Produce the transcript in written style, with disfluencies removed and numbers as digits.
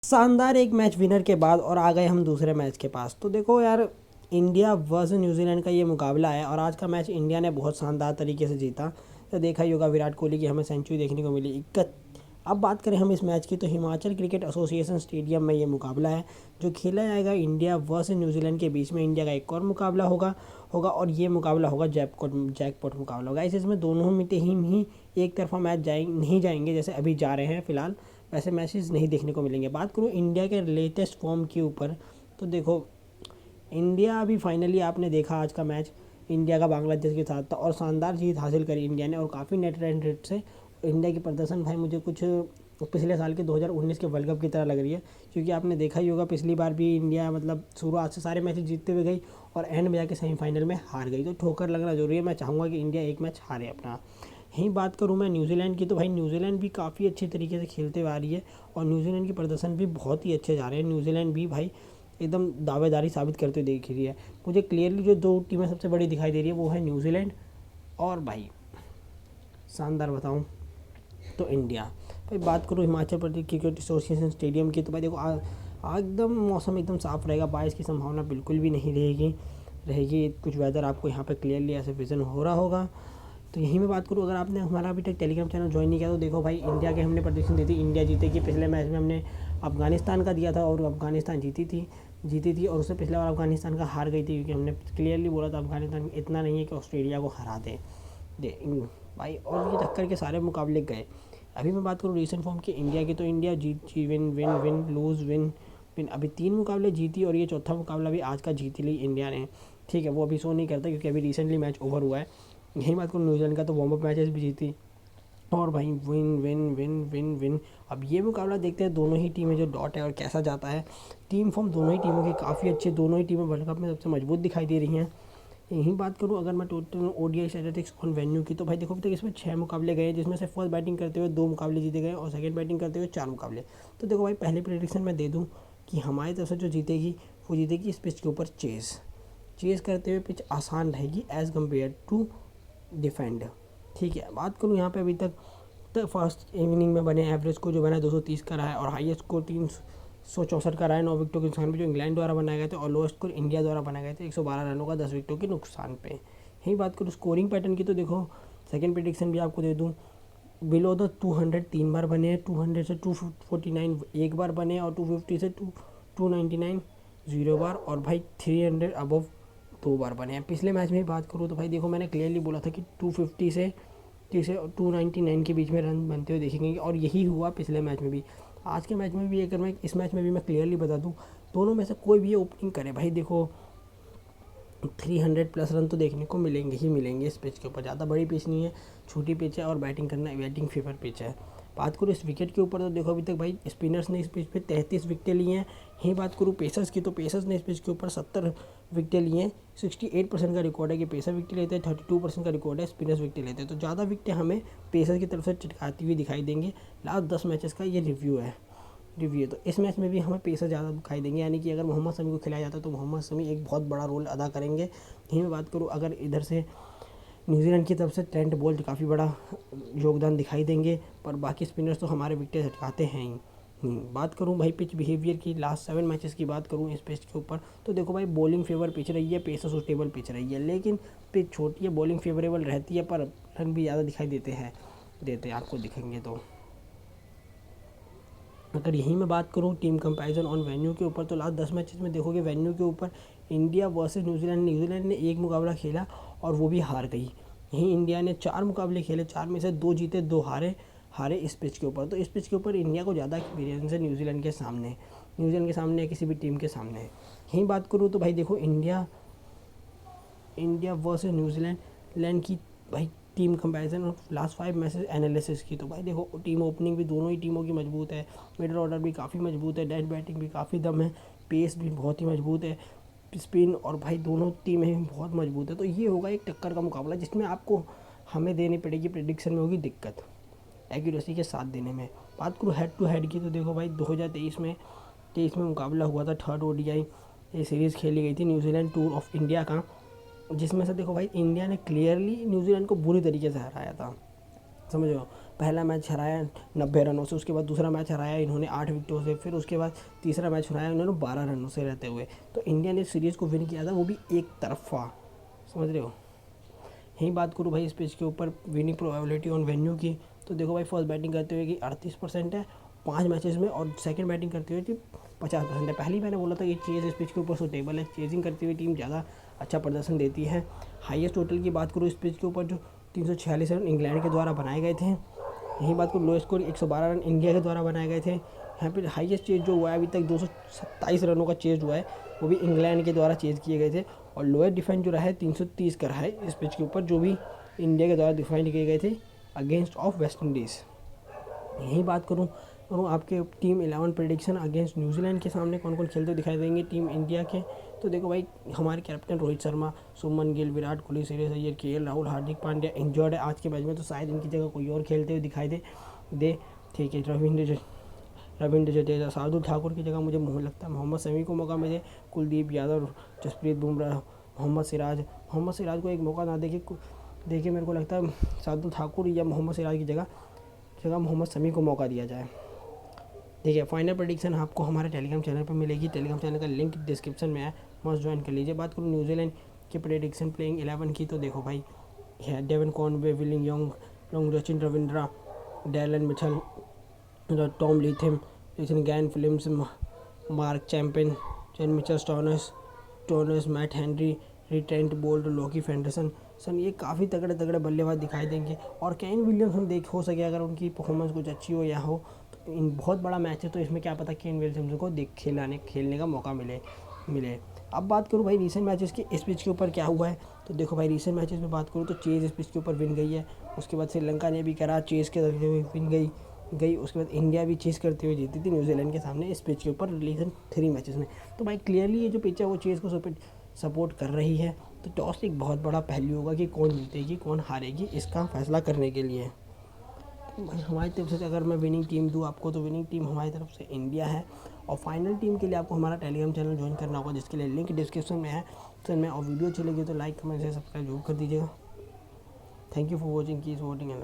शानदार एक match winner के बाद और आ गए हम दूसरे मैच के पास। तो देखो यार, इंडिया वर्सेस न्यूजीलैंड का ये मुकाबला है और आज का मैच इंडिया ने बहुत शानदार तरीके से जीता। तो देखा ही होगा विराट कोहली की हमें सेंचुरी देखने को मिली 21। अब बात करें हम इस मैच की, तो हिमाचल क्रिकेट एसोसिएशन स्टेडियम में ये मुकाबला है जो खेला जाएगा इंडिया वर्सेस न्यूजीलैंड के बीच में। इंडिया का एक और मुकाबला होगा होगा और ये मुकाबला होगा जैकपॉट मुकाबला होगा। इसमें दोनों में टीम ही एक तरफा मैच नहीं जाएंगे जैसे अभी जा रहे हैं फिलहाल, वैसे मैचेस नहीं देखने को मिलेंगे। बात करूँ इंडिया के लेटेस्ट फॉर्म के ऊपर, तो देखो इंडिया अभी फाइनली आपने देखा आज का मैच इंडिया का बांग्लादेश के साथ था और शानदार जीत हासिल करी इंडिया ने और काफ़ी नेट रन रेट से। इंडिया की प्रदर्शन भाई मुझे कुछ पिछले साल के 2019 के वर्ल्ड कप की तरह लग रही है, क्योंकि आपने देखा ही होगा पिछली बार भी इंडिया मतलब शुरुआत से सारे मैच जीतते हुए गई और एंड में जाके सेमीफाइनल में हार गई। तो ठोकर लगना जरूरी है, मैं चाहूँगा कि इंडिया एक मैच हारे अपना। यहीं बात करूँ मैं न्यूजीलैंड की, तो भाई न्यूजीलैंड भी काफ़ी अच्छे तरीके से खेलते हुए आ रही है और न्यूजीलैंड की प्रदर्शन भी बहुत ही अच्छे जा रहे हैं। न्यूजीलैंड भी भाई एकदम दावेदारी साबित करते हुए दिख रही है। मुझे क्लियरली जो दो टीमें सबसे बड़ी दिखाई दे रही है वो है न्यूजीलैंड और भाई शानदार बताऊँ तो इंडिया। भाई बात करूँ Himachal Pradesh cricket association stadium की, तो भाई देखो एकदम मौसम एकदम साफ़ रहेगा, बारिश की संभावना बिल्कुल भी नहीं रहेगी। कुछ वेदर आपको यहाँ पे क्लियरली ऐसे विजन हो रहा होगा। तो यहीं मैं बात करूँ, अगर आपने हमारा अभी तक टेलीग्राम चैनल ज्वाइन नहीं किया तो देखो भाई इंडिया के हमने प्रडिक्शन दी थी, इंडिया जीतेगी। पिछले मैच में हमने अफगानिस्तान का दिया था और अफगानिस्तान जीती थी और उससे पिछले बार अफगानिस्तान का हार गई थी, क्योंकि हमने क्लियरली बोला था अफगानिस्तान इतना नहीं है कि ऑस्ट्रेलिया को हरा दे भाई। और ये टक्कर के सारे मुकाबले गए। अभी मैं बात करूँ रीसेंट फॉर्म की इंडिया की, तो इंडिया जीत win win win lose win win, अभी 3 मुकाबले जीती और ये चौथा मुकाबला भी आज का जीत ली इंडिया ने। ठीक है, वो अभी शो नहीं करता क्योंकि अभी रिसेंटली मैच ओवर हुआ है। यही बात करूँ न्यूजीलैंड का, तो वार्म अप मैचेस भी जीती और भाई win win win win win. अब ये मुकाबला देखते हैं दोनों ही टीमें जो डॉट है और कैसा जाता है। टीम फॉर्म दोनों ही टीमों की काफ़ी अच्छी, दोनों ही टीमें वर्ल्ड कप में सबसे मजबूत दिखाई दे रही हैं। यहीं बात करूँ अगर मैं total ODI statistics on venue की, तो भाई देखो अभी तक इसमें 6 मुकाबले गए, जिसमें से फर्स्ट बैटिंग करते हुए 2 मुकाबले जीते गए और सेकंड बैटिंग करते हुए 4 मुकाबले। तो देखो भाई पहले प्रेडिक्शन मैं दे दूँ कि हमारी तरफ से जो जीतेगी वो जीतेगी इस पिच के ऊपर चेस करते हुए। पिच आसान रहेगी एज़ कम्पेयर टू डिफेंड। ठीक है, बात करूँ यहाँ पे अभी तक तो फर्स्ट इनिंग में बने एवरेज स्कोर जो बना 230 का रहा है और हाईएस्ट स्कोर 364 का रहा है 9 विकेटों के नुकसान पे, जो इंग्लैंड द्वारा बनाए गए थे, और लोएस्ट स्कोर इंडिया द्वारा बनाए गए थे 112 रनों का 10 विकेटों के नुकसान पे। यही बात करूँ स्कोरिंग पैटर्न की, तो देखो सेकंड प्रेडिक्शन भी आपको दे दूँ, बिलो द 200 3 बार बने, 200 से 249 एक बार बने और 250 से 299 0 बार, और भाई 300 अबव 2 बार बने हैं। पिछले मैच में ही बात करूँ तो भाई देखो मैंने क्लियरली बोला था कि 250 से 299 के बीच में रन बनते हुए देखेंगे और यही हुआ पिछले मैच में भी। आज के मैच में भी अगर मैं इस मैच में भी मैं क्लियरली बता दूं, दोनों में से कोई भी ओपनिंग करे भाई देखो 300 प्लस रन तो देखने को मिलेंगे ही मिलेंगे। इस पिच के ऊपर ज़्यादा बड़ी पिच नहीं है, छोटी पिच है और बैटिंग फेवर पिच है। बात करूँ इस विकेट के ऊपर, तो देखो अभी तक भाई स्पिनर्स ने इस पिच पे 33 विकेटें ली हैं। यही बात करूँ पेसर्स की, तो पेसर्स ने इस पिच के ऊपर 70 विकेटें लिए हैं। 68% का रिकॉर्ड है कि पेसर विकेट लेते हैं, 32% का रिकॉर्ड है स्पिनर्स विकेट लेते हैं। तो ज़्यादा विकेटें हमें पेसर की तरफ से चिटकाती हुई दिखाई देंगी। लास्ट 10 मैचेस का ये रिव्यू है। तो इस मैच में भी हमें पेसर ज़्यादा दिखाई देंगे, यानी कि अगर मोहम्मद शमी को खिलाया जाता है तो मोहम्मद शमी एक बहुत बड़ा रोल अदा करेंगे। यहीं मैं बात करूँ अगर इधर से न्यूजीलैंड की तरफ से ट्रेंट बोल्ट काफ़ी बड़ा योगदान दिखाई देंगे, पर बाकी स्पिनर्स तो हमारे विकेट हटकाते हैं ही। बात करूं भाई पिच बिहेवियर की, लास्ट 7 मैचेस की बात करूं इस पिच के ऊपर, तो देखो भाई बॉलिंग फेवर पिच रही है, पेसर सुटेबल पिच रही है, लेकिन पिच छोटी है, बॉलिंग फेवरेबल रहती है, पर रन भी ज़्यादा दिखाई देते आपको दिखेंगे। तो अगर यहीं मैं बात करूं टीम कंपैरिजन ऑन वेन्यू के ऊपर, तो लास्ट 10 मैचेस में देखोगे वेन्यू के ऊपर इंडिया वर्सेस न्यूजीलैंड ने एक मुकाबला खेला और वो भी हार गई। यहीं इंडिया ने 4 मुकाबले खेले, 4 में से 2 जीते 2 हारे इस पिच के ऊपर। तो इस पिच के ऊपर इंडिया को ज़्यादा एक्सपीरियंस है न्यूजीलैंड के सामने या किसी भी टीम के सामने। यहीं बात करूँ तो भाई देखो इंडिया वर्सेस न्यूजीलैंड की भाई टीम कंपैरिजन और लास्ट 5 मैचेस एनालिसिस की, तो भाई देखो टीम ओपनिंग भी दोनों ही टीमों की मजबूत है, मिडल ऑर्डर भी काफ़ी मजबूत है, डेथ बैटिंग भी काफ़ी दम है, पेस भी बहुत ही मजबूत है, स्पिन और भाई दोनों टीमें भी बहुत मजबूत है। तो ये होगा एक टक्कर का मुकाबला जिसमें आपको हमें देनी पड़ेगी, प्रेडिक्शन में होगी दिक्कत एक्यूरेसी के साथ देने में। बात करूँ हेड टू हेड की, तो देखो भाई 2023 में मुकाबला हुआ था, थर्ड ओडीआई ये सीरीज़ खेली गई थी न्यूजीलैंड टूर ऑफ इंडिया का, जिसमें से देखो भाई इंडिया ने क्लियरली न्यूजीलैंड को बुरी तरीके से हराया था, समझो। पहला मैच हराया 90 रनों से, उसके बाद दूसरा मैच हराया इन्होंने 8 विकेटों से, फिर उसके बाद तीसरा मैच हराया इन्होंने 12 रनों से रहते हुए। तो इंडिया ने सीरीज़ को विन किया था, वो भी एक तरफा, समझ रहे हो। यही बात करूँ भाई इस पिच के ऊपर विनिंग प्रोबेबिलिटी ऑन वेन्यू की, तो देखो भाई फर्स्ट बैटिंग करते हुए कि 38% है 5 मैचेस में, और सेकंड बैटिंग करते हुए कि 50% है। पहले मैंने बोला था कि चेज इस पिच के ऊपर सुटेबल है, चेजिंग करती हुई टीम ज़्यादा अच्छा प्रदर्शन देती है। हाईएस्ट टोटल की बात करूँ इस पिच के ऊपर जो 346 रन इंग्लैंड के द्वारा बनाए गए थे। यही बात करूँ लोएस्ट स्कोर 112 रन इंडिया के द्वारा बनाए गए थे। यहाँ पर हाईएस्ट चेज जो हुआ है अभी तक 227 रनों का चेज हुआ है, वो भी इंग्लैंड के द्वारा चेज किए गए थे। और लोएस्ट डिफेंस जो रहा है 330 का रहा है इस पिच के ऊपर, जो भी इंडिया के द्वारा डिफाइंड किए गए थे अगेंस्ट ऑफ वेस्ट इंडीज़। यही बात करूँ आपके टीम 11 प्रेडिक्शन अगेंस्ट न्यूजीलैंड के सामने कौन कौन खेलते हुए दिखाई देंगे टीम इंडिया के। तो देखो भाई हमारे captain Rohit Sharma, Shubman Gill, Virat Kohli, Shreyas Iyer, KL Rahul, Hardik Pandya injured है आज के मैच में, तो शायद इनकी जगह कोई और खेलते हुए दिखाई दे। ठीक है, रविंद्र जडेजा, शार्दुल ठाकुर की जगह मुझे लगता है मोहम्मद शमी को मौका मिले, कुलदीप यादव, जसप्रीत बुमराह, मोहम्मद सिराज को एक मौका ना देखिए मेरे को लगता है शार्दुल ठाकुर या मोहम्मद सिराज की जगह मोहम्मद शमी को मौका दिया जाए। देखिए फाइनल प्रेडिक्शन आपको हमारे टेलीग्राम चैनल पर मिलेगी, टेलीग्राम चैनल का लिंक डिस्क्रिप्शन में है, मस्ट ज्वाइन कर लीजिए। बात करूँ न्यूजीलैंड की प्रेडिक्शन प्लेइंग 11 की, तो देखो भाई है डेवन कॉनवे, विलिंग Young, Rachin Ravindra, Daryl Mitchell, Tom Latham, Glenn Phillips, Mark Chapman, जेन मिचल स्टोनस, Matt Henry, Trent Boult, Lockie Ferguson ये काफ़ी तगड़े बल्लेबाज दिखाई देंगे। और केन विलियमसन हो सके अगर उनकी परफॉर्मेंस कुछ अच्छी हो या हो, तो इन बहुत बड़ा मैच है, तो इसमें क्या पता केन विलियमसन को खेलने का मौका मिले। अब बात करूँ भाई रीसेंट मैचेस की इस पिच के ऊपर क्या हुआ है, तो देखो भाई रीसेंट मैचेस में बात करूँ तो चेज इस पिच के ऊपर विन गई है। उसके बाद श्रीलंका ने भी करा चेज के करते हुए विन गई। उसके बाद इंडिया भी चेज करते हुए जीती थी न्यूजीलैंड के सामने इस पिच के ऊपर रीसेंट 3 मैचेस में। तो भाई क्लियरली ये जो पिच है वो चेज को सपोर्ट कर रही है। तो टॉस एक बहुत बड़ा पहलू होगा कि कौन जीतेगी कौन हारेगी, इसका फैसला करने के लिए हमारी तरफ से अगर मैं विनिंग टीम दूँ आपको, तो विनिंग टीम हमारी तरफ से इंडिया है। और फाइनल टीम के लिए आपको हमारा टेलीग्राम चैनल ज्वाइन करना होगा, जिसके लिए लिंक डिस्क्रिप्शन में है। तो मैं और वीडियो अच्छी लगी तो लाइक कमेंट से सब्सक्राइब जरूर कर दीजिएगा। Thank you for watching, keep supporting and